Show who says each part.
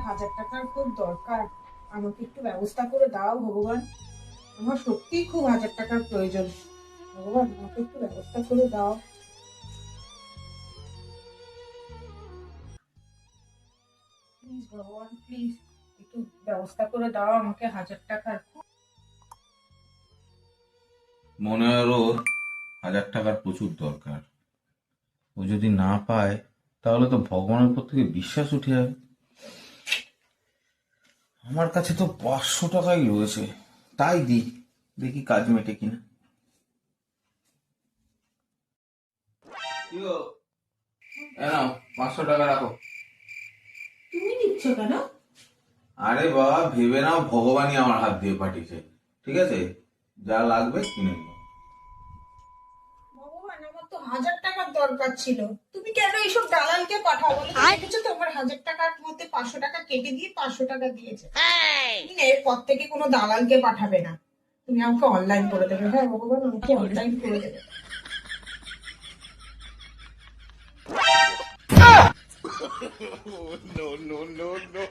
Speaker 1: 1000 টাকার খুব দরকার, আমাকে একটু ব্যবস্থা করে দাও ভগবান। আমার সত্যিই খুব 1000 টাকার প্রয়োজন, ভগবান আমাকে একটু ব্যবস্থা করে দাও। প্লিজ ভগবান প্লিজ, একটু ব্যবস্থা করে দাও আমাকে 1000 টাকার।
Speaker 2: মনে হয় ওর 1000 টাকার প্রচুর দরকার। ও যদি না পায় তাহলে তো ভগবানের উপর থেকে বিশ্বাস উঠে যাবে। আমার কাছে তো 500 টাকাই রয়েছে, তাই দিই, দেখি কাজ মেটে কিনা। কি গো, এ নাও 500 টাকা রাখো।
Speaker 1: তুমি দিচ্ছ কেন?
Speaker 2: আরে বাবা, ভেবে নাও ভগবানই আমার হাত দিয়ে পাঠিয়েছে। ঠিক আছে, যা লাগবে কিনে নিও।
Speaker 1: ভগবান আমার তো 1000 টাকার দরকার ছিল, তুমি কেন এইসব দালালকে পাঠাও বলো তো? দেখেছো তো আমার 1000 টাকার মধ্যে 500 টাকা কেটে দিয়ে 500 টাকা দিয়েছে। তুমি না এরপর থেকে কোনো দালালকে পাঠাবে না, তুমি আমাকে অনলাইন করে দেবে। হ্যাঁ ভগবান আমাকে অনলাইন করে দেবে।
Speaker 3: No, no, no, no.